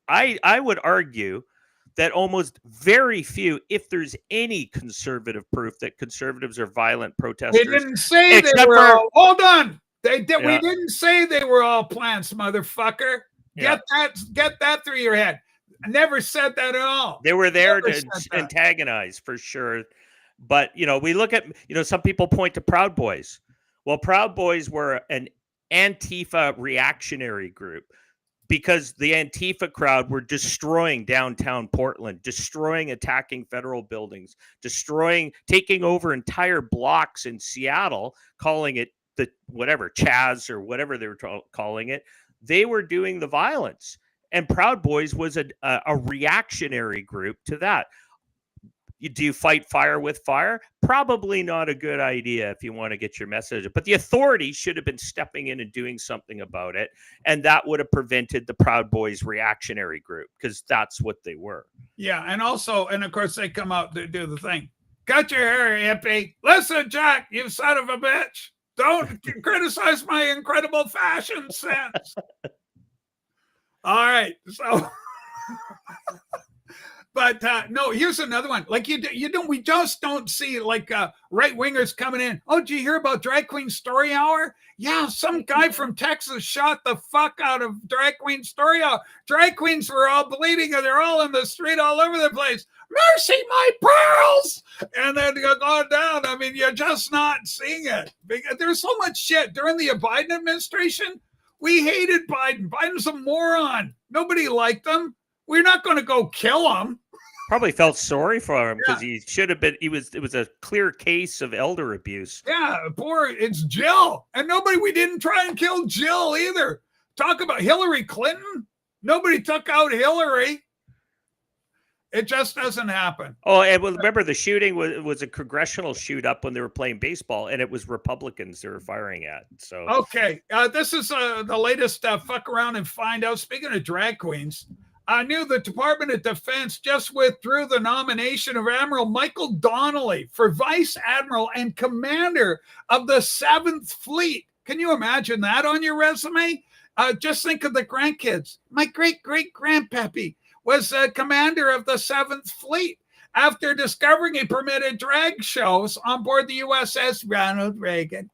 I would argue that almost very few, if there's any conservative proof that conservatives are violent protesters. They didn't say they were all, hold on. They did. Yeah. We didn't say they were all plants, motherfucker. Get that through your head. I never said that at all. They were there to antagonize for sure. But, we look at, some people point to Proud Boys. Well, Proud Boys were an Antifa reactionary group because the Antifa crowd were destroying downtown Portland, attacking federal buildings, taking over entire blocks in Seattle, calling it the whatever, Chaz or whatever they were calling it. They were doing the violence. And Proud Boys was a reactionary group to that. Do you fight fire with fire? Probably not a good idea if you want to get your message. But the authorities should have been stepping in and doing something about it. And that would have prevented the Proud Boys reactionary group because that's what they were. Yeah. And of course, they come out to do the thing. Cut your hair, hippie. Listen, Jack, you son of a bitch. Don't criticize my incredible fashion sense. All right. So... But no, here's another one. Like we just don't see like right wingers coming in. Oh, did you hear about Drag Queen Story Hour? Yeah, some guy from Texas shot the fuck out of Drag Queen Story Hour. Drag queens were all bleeding, and they're all in the street all over the place. Mercy, my pearls! And then going down. I mean, you're just not seeing it. There's so much shit during the Biden administration. We hated Biden. Biden's a moron. Nobody liked him. We're not going to go kill him. Probably felt sorry for him because he should have been. It was a clear case of elder abuse. Yeah, it's Jill, and we didn't try and kill Jill either. Talk about Hillary Clinton. Nobody took out Hillary. It just doesn't happen. Oh, and remember the shooting was a congressional shoot up when they were playing baseball, and it was Republicans they were firing at. So okay, this is the latest fuck around and find out. Speaking of drag queens. I knew the Department of Defense just withdrew the nomination of Admiral Michael Donnelly for Vice Admiral and Commander of the 7th Fleet. Can you imagine that on your resume? Just think of the grandkids. My great-great-grandpappy was commander of the 7th Fleet after discovering he permitted drag shows on board the USS Ronald Reagan.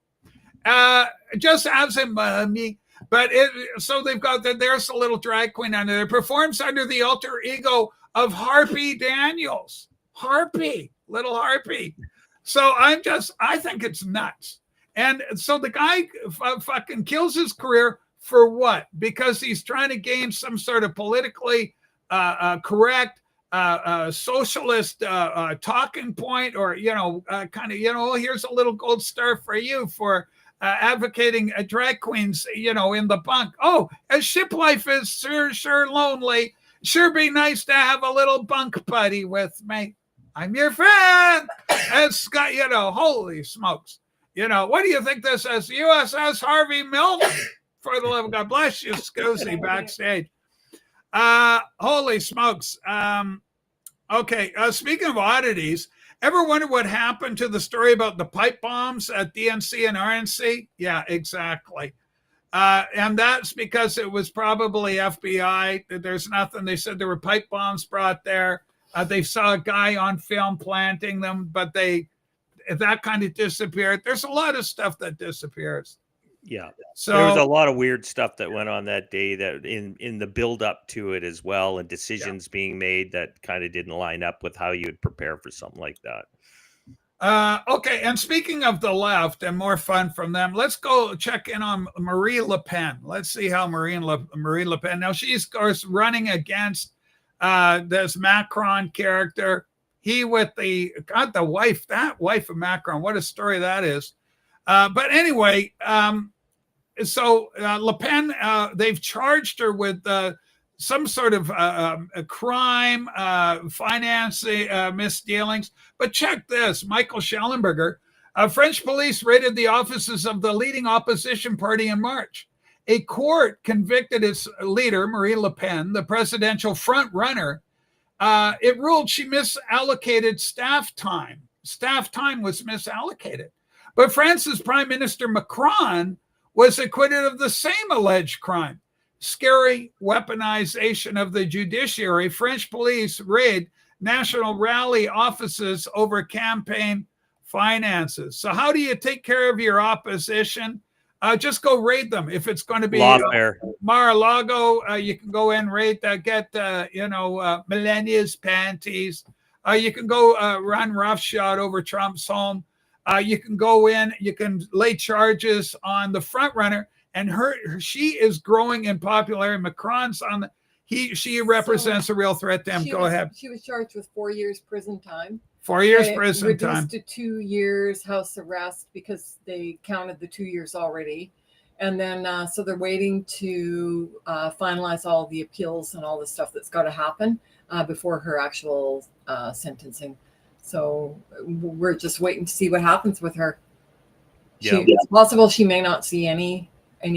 Just as a mummy. But so they've got there's a little drag queen under there, performs under the alter ego of Harpy Daniels. Little Harpy. So I think it's nuts. And so the guy fucking kills his career for what? Because he's trying to gain some sort of politically correct socialist talking point, or, here's a little gold star for you for advocating drag queens, in the bunk. Oh, as ship life is sure lonely. Sure be nice to have a little bunk buddy with me. I'm your friend. And Scott, holy smokes. What do you think this is? USS Harvey Milk? For the love of God, bless you, Scusi, backstage. Holy smokes. Okay, speaking of oddities, ever wonder what happened to the story about the pipe bombs at DNC and RNC? Yeah, exactly. And that's because it was probably FBI. There's nothing. They said there were pipe bombs brought there. They saw a guy on film planting them, but that kind of disappeared. There's a lot of stuff that disappears. Yeah. So there was a lot of weird stuff that went on that day, that in the build up to it as well, and decisions being made that kind of didn't line up with how you would prepare for something like that. Okay, and speaking of the left and more fun from them, let's go check in on Marie Le Pen. Let's see how Marie Le Pen. Now she's of course running against this Macron character. He with the wife, that wife of Macron. What a story that is. But anyway, so Le Pen, they've charged her with some sort of a crime, financing misdealings. But check this, Michael Schellenberger. French police raided the offices of the leading opposition party in March. A court convicted its leader, Marie Le Pen, the presidential front runner. It ruled she misallocated staff time. Staff time was misallocated. But France's Prime Minister Macron was acquitted of the same alleged crime. Scary weaponization of the judiciary. French police raid national rally offices over campaign finances. So how do you take care of your opposition? Just go raid them. If it's going to be Mar-a-Lago, you can go in, raid, get Melania's panties. You can go run roughshod over Trump's home. You can go in, you can lay charges on the front runner, and she is growing in popularity. Macron's on she represents a real threat to him. Go ahead. She was charged with 4 years prison time. 4 years prison time. Reduced to 2 years house arrest because they counted the 2 years already. And then, so they're waiting to finalize all the appeals and all the stuff that's got to happen before her actual sentencing. So we're just waiting to see what happens with her. It's possible she may not see any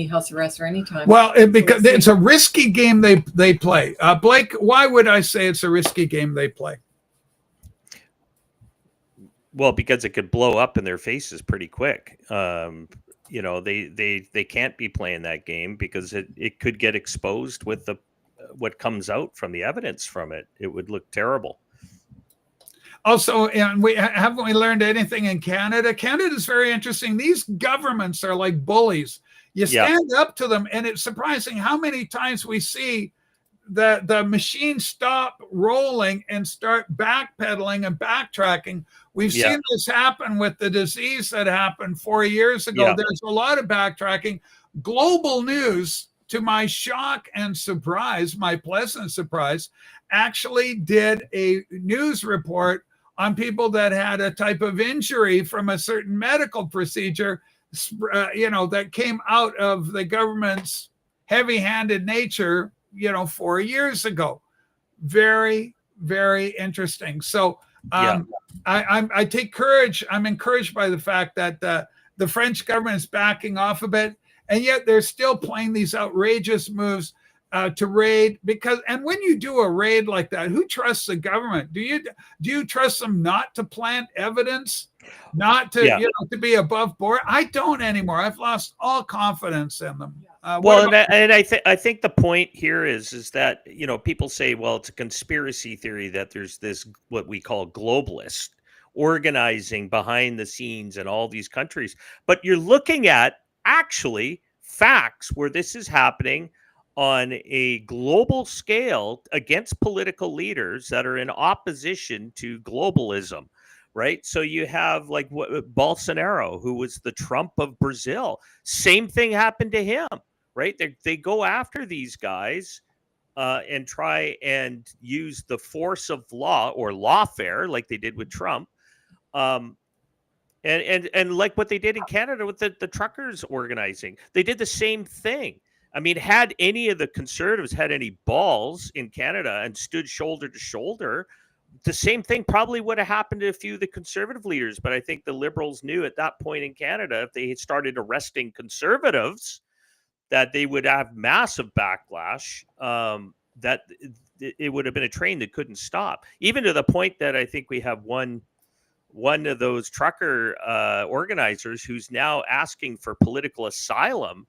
house arrest or any time. Well, because it's a risky game they play. Blake, why would I say it's a risky game they play? Well, because it could blow up in their faces pretty quick. They can't be playing that game because it could get exposed with what comes out from the evidence from it. It would look terrible. Also, and haven't we learned anything in Canada? Canada is very interesting. These governments are like bullies. You stand up to them, and it's surprising how many times we see the machine stop rolling and start backpedaling and backtracking. We've seen this happen with the disease that happened 4 years ago. There's a lot of backtracking. Global News, to my shock and surprise, my pleasant surprise, actually did a news report on people that had a type of injury from a certain medical procedure, that came out of the government's heavy-handed nature, 4 years ago. Very, very interesting. So I take courage. I'm encouraged by the fact that the French government is backing off a bit, and yet they're still playing these outrageous moves to raid. And when you do a raid like that, who trusts the government? Do you trust them not to plant evidence, not to to be above board? I don't anymore. I've lost all confidence in them. I think the point here is that people say, well, it's a conspiracy theory that there's this what we call globalist organizing behind the scenes in all these countries, but you're looking at actually facts where this is happening on a global scale against political leaders that are in opposition to globalism, right? So you have like Bolsonaro, who was the Trump of Brazil. Same thing happened to him, right? They go after these guys and try and use the force of law or lawfare, like they did with Trump, And like what they did in Canada with the truckers organizing, they did the same thing. I mean, had any of the Conservatives had any balls in Canada and stood shoulder to shoulder, the same thing probably would have happened to a few of the Conservative leaders. But I think the Liberals knew at that point in Canada, if they had started arresting Conservatives, that they would have massive backlash. That it would have been a train that couldn't stop, even to the point that I think we have one of those trucker organizers who's now asking for political asylum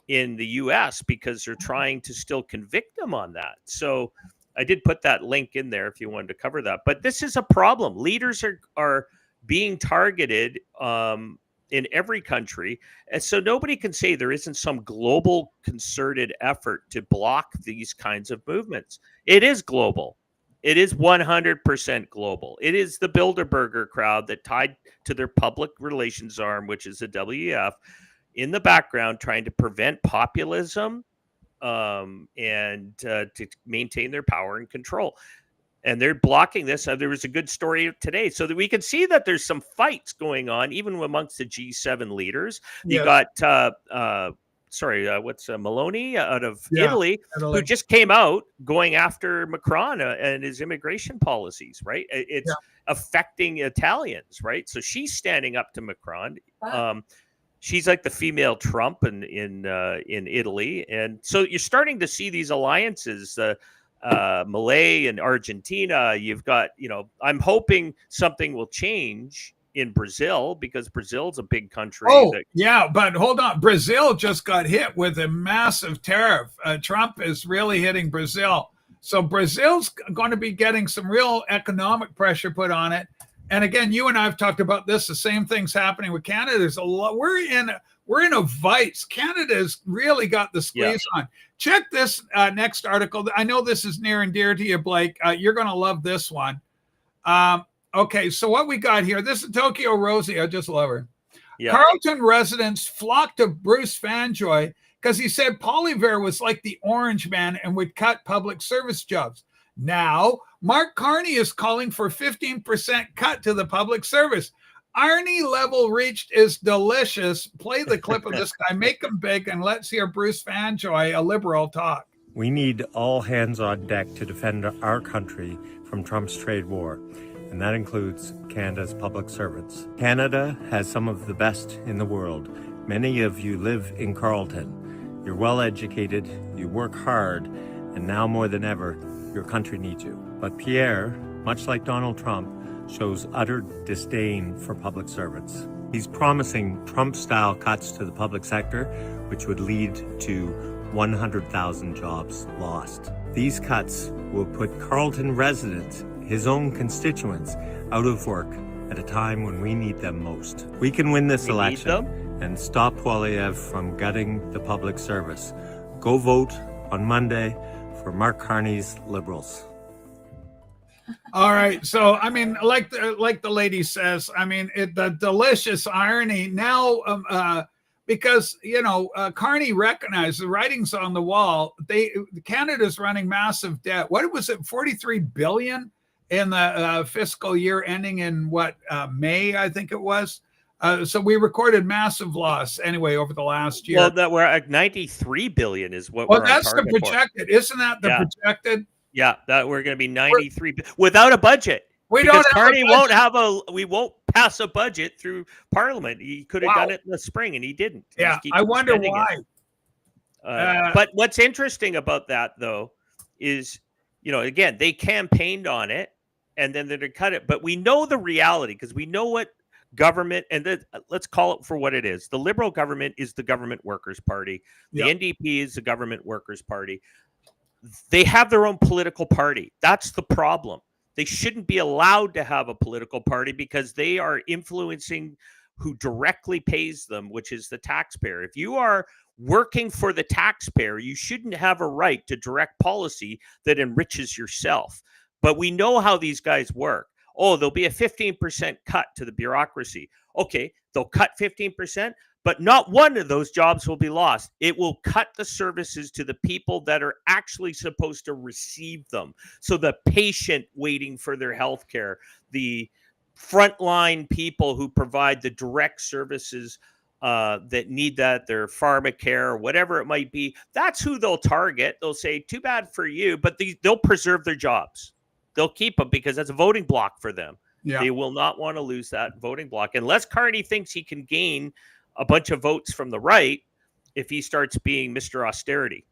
in the U.S. because they're trying to still convict him on that. So I did put that link in there if you wanted to cover that. But this is a problem. Leaders are being targeted in every country. And so nobody can say there isn't some global concerted effort to block these kinds of movements. It is global. It is 100% global. It is the Bilderberger crowd that tied to their public relations arm, which is the WEF, in the background trying to prevent populism and to maintain their power and control. And they're blocking this. There was a good story today, so that we can see that there's some fights going on, even amongst the G7 leaders. You got, what's Maloney out of Italy, who just came out going after Macron and his immigration policies, right? It's affecting Italians, right? So she's standing up to Macron. She's like the female Trump in Italy. And so you're starting to see these alliances, Malay and Argentina. You've got, I'm hoping something will change in Brazil, because Brazil's a big country. But hold on. Brazil just got hit with a massive tariff. Trump is really hitting Brazil. So Brazil's going to be getting some real economic pressure put on it. And again, you and I have talked about this. The same thing's happening with Canada. There's a lot. We're in a vice. Canada's really got the squeeze on. Check this next article. I know this is near and dear to you, Blake. You're going to love this one. Okay, so what we got here, this is Tokyo Rosie. I just love her. Yeah. Carleton residents flocked to Bruce Fanjoy because he said Poilievre was like the orange man and would cut public service jobs. Now, Mark Carney is calling for 15% cut to the public service. Irony level reached is delicious. Play the clip of this guy, make him big, and let's hear Bruce Fanjoy, a liberal, talk. We need all hands on deck to defend our country from Trump's trade war, and that includes Canada's public servants. Canada has some of the best in the world. Many of you live in Carleton. You're well educated, you work hard, and now more than ever, your country needs you. But Pierre, much like Donald Trump, shows utter disdain for public servants. He's promising Trump-style cuts to the public sector, which would lead to 100,000 jobs lost. These cuts will put Carleton residents, his own constituents, out of work at a time when we need them most. We can win this election and stop Poilievre from gutting the public service. Go vote on Monday for Mark Carney's Liberals. All right. So, I mean, like the lady says, I mean, the delicious irony now, because, Carney recognized the writing's on the wall. Canada's running massive debt. What was it? 43 billion in the fiscal year ending in May, I think it was. So we recorded massive loss anyway over the last year. Well, that we're at 93 billion is what. Well, that's the projected, isn't that the projected? Yeah, that we're going to be 93 without a budget. We don't. Carney we won't pass a budget through Parliament. He could have done it in the spring, and he didn't. Yeah, I wonder why. But what's interesting about that, though, is again they campaigned on it, and then they're going to cut it. But we know the reality because we know what government, and let's call it for what it is. The Liberal government is the Government Workers' Party. The NDP is the Government Workers' Party. They have their own political party. That's the problem. They shouldn't be allowed to have a political party because they are influencing who directly pays them, which is the taxpayer. If you are working for the taxpayer, you shouldn't have a right to direct policy that enriches yourself. But we know how these guys work. Oh, there'll be a 15% cut to the bureaucracy. Okay, they'll cut 15%, but not one of those jobs will be lost. It will cut the services to the people that are actually supposed to receive them. So the patient waiting for their health care, the frontline people who provide the direct services that need that, their pharmacare, whatever it might be. That's who they'll target. They'll say, too bad for you, but they'll preserve their jobs. They'll keep them because that's a voting block for them. Yeah. They will not want to lose that voting block unless Carney thinks he can gain a bunch of votes from the right if he starts being Mr. Austerity.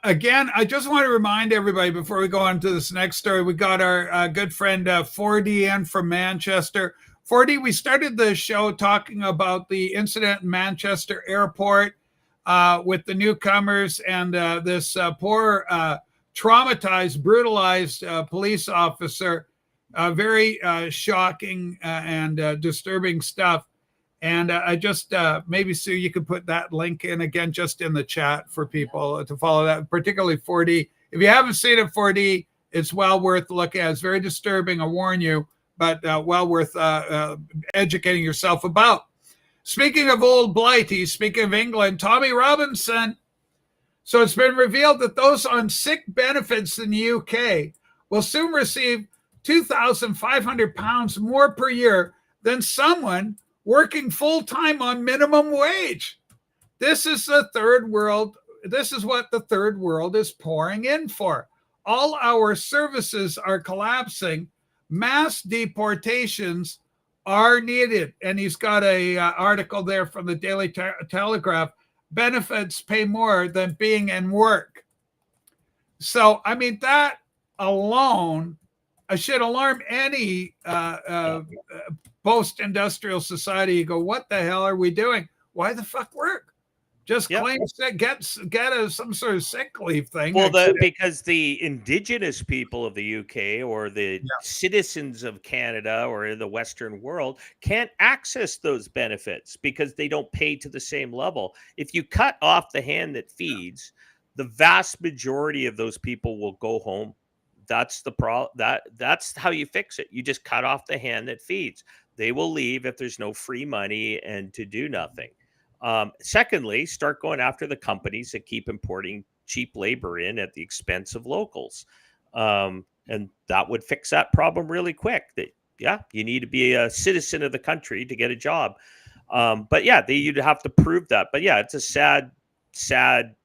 Again, I just want to remind everybody before we go on to this next story, we got our good friend 4D in from Manchester. 4D, we started the show talking about the incident in Manchester Airport with the newcomers and this poor, traumatized, brutalized police officer. Very shocking and disturbing stuff. And I just maybe, Sue, you could put that link in again just in the chat for people to follow that, particularly 4D. If you haven't seen it, 4D, it's well worth looking at. It's very disturbing, I warn you, but well worth educating yourself about. Speaking of old blighty, speaking of England, Tommy Robinson. So it's been revealed that those on sick benefits in the UK will soon receive £2,500 more per year than someone working full-time on minimum wage. This is the third world. This is what the third world is pouring in for. All our services are collapsing. Mass deportations are needed. And he's got a article there from the Daily Telegraph. Benefits pay more than being in work. So, I mean, that alone should alarm any post-industrial society. You go, what the hell are we doing? Why the fuck work? Just claim sick, get some sort of sick leave thing. Well, because the indigenous people of the UK or the citizens of Canada or the Western world can't access those benefits because they don't pay to the same level. If you cut off the hand that feeds, the vast majority of those people will go home. That's the problem. That's how you fix it. You just cut off the hand that feeds. They will leave if there's no free money and to do nothing. Secondly, start going after the companies that keep importing cheap labor in at the expense of locals. And that would fix that problem really quick. You need to be a citizen of the country to get a job. But you'd have to prove that. But it's a sad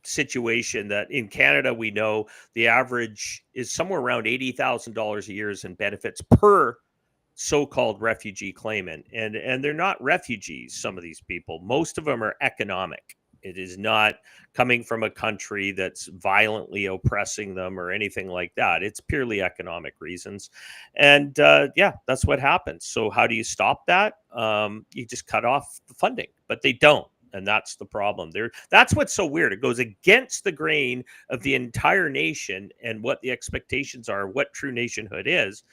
situation that in Canada, we know the average is somewhere around $80,000 a year in benefits per so-called refugee claimant, and they're not refugees. Some of these people, most of them are economic. It is not coming from a country that's violently oppressing them or anything like that. It's purely economic reasons, and that's what happens. So how do you stop that? You just cut off the funding, but they don't. And that's the problem there. That's what's so weird. It goes against the grain of the entire nation and what the expectations are, what true nationhood is,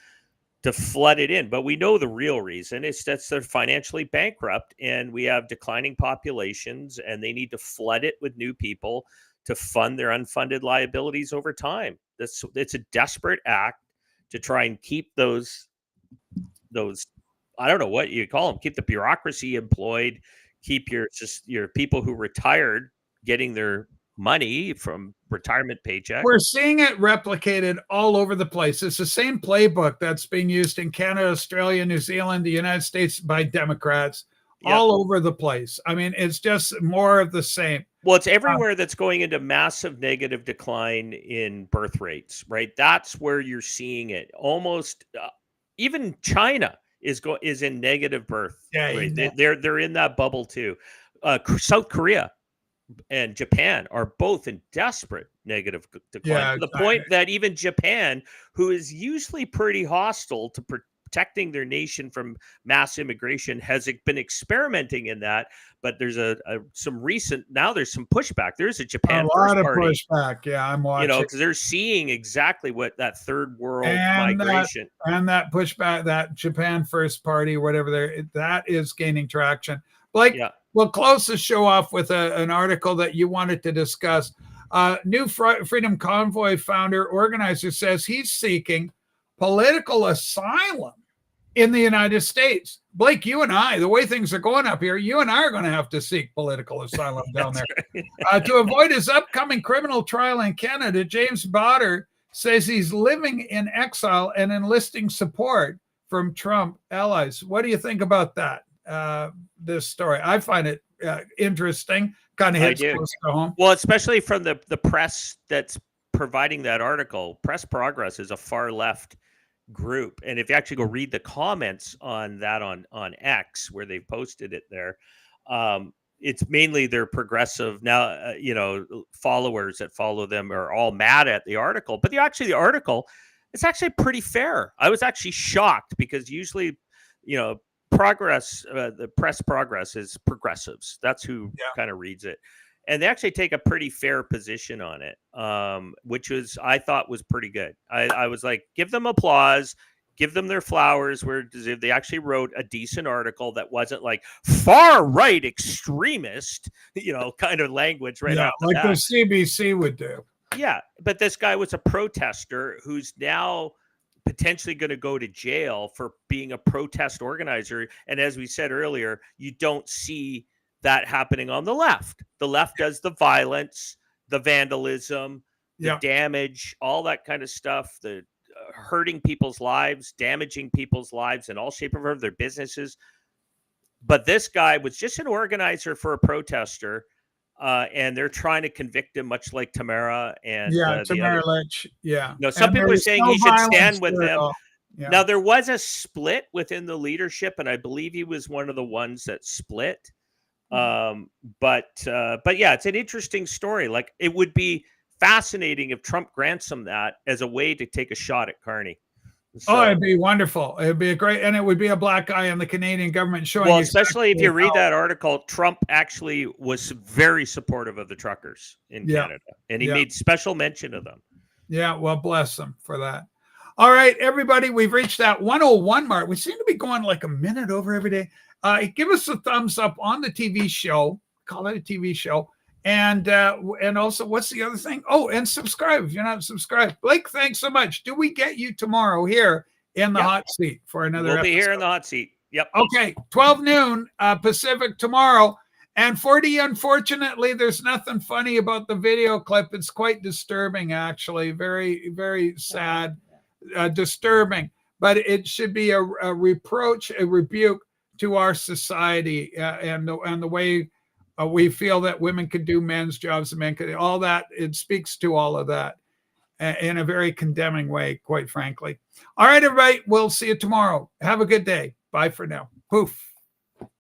to flood it in. But we know the real reason is that they're financially bankrupt and we have declining populations and they need to flood it with new people to fund their unfunded liabilities over time. It's a desperate act to try and keep those I don't know what you call them, keep the bureaucracy employed, keep your people who retired getting their money from retirement paycheck. We're seeing it replicated all over the place. It's the same playbook that's being used in Canada, Australia, New Zealand, the United States by Democrats all over the place. I mean, it's just more of the same. Well, it's everywhere that's going into massive negative decline in birth rates, right? That's where you're seeing it. Almost even China is in negative birth. Right? They're in that bubble too. South Korea and Japan are both in desperate negative decline, to the point that even Japan, who is usually pretty hostile to protecting their nation from mass immigration, has been experimenting in that. But there's some pushback. There's a Japan lot of party. Pushback. Yeah, I'm watching. Because they're seeing exactly what that third world migration and that pushback, that Japan First Party, whatever that is gaining traction. Blake, we'll close the show off with an article that you wanted to discuss. New Freedom Convoy organizer says he's seeking political asylum in the United States. Blake, you and I, the way things are going up here, you and I are going to have to seek political asylum down there. To avoid his upcoming criminal trial in Canada, James Botter says he's living in exile and enlisting support from Trump allies. What do you think about that? This story, I find it interesting. Kind of hits close to home. Well, especially from the press that's providing that article. Press Progress is a far left group, and if you actually go read the comments on that on X, where they posted it there, it's mainly their progressive now, followers that follow them are all mad at the article. But the article, it's actually pretty fair. I was actually shocked because usually, Progress, the Press Progress is progressives. That's who kind of reads it. And they actually take a pretty fair position on it, which I thought was pretty good. I was like, give them applause, give them their flowers. Where they actually wrote a decent article that wasn't like far right extremist, kind of language right off like the CBC would do. Yeah, but this guy was a protester who's now potentially going to go to jail for being a protest organizer. And as we said earlier, you don't see that happening on the left. The left does the violence, the vandalism, the damage, all that kind of stuff, the hurting people's lives, damaging people's lives in all shape or form, their businesses. But this guy was just an organizer for a protester, and they're trying to convict him, much like Tamara and Tamara Lynch. Yeah. Some people are saying he should stand with them. Yeah. Now, there was a split within the leadership, and I believe he was one of the ones that split. But yeah, it's an interesting story. Like, it would be fascinating if Trump grants him that as a way to take a shot at Carney. So, it'd be wonderful. It'd be and it would be a black guy in the Canadian government showing. Well, especially if you read that article, Trump actually was very supportive of the truckers in Canada, and he made special mention of them. Yeah, well, bless them for that. All right, everybody, we've reached that 101 mark. We seem to be going like a minute over every day. Give us a thumbs up on the TV show. Call it a TV show. And also, what's the other thing? Oh, and subscribe if you're not subscribed. Blake, thanks so much. Do we get you tomorrow here in the hot seat for another episode? We'll be here in the hot seat. Yep. Okay, 12 noon Pacific tomorrow. And 40, unfortunately, there's nothing funny about the video clip. It's quite disturbing, actually. Very, very sad, disturbing. But it should be a reproach, a rebuke to our society and the way we feel that women could do men's jobs and men could, all that. It speaks to all of that in a very condemning way, quite frankly. All right, everybody. We'll see you tomorrow. Have a good day. Bye for now. Poof.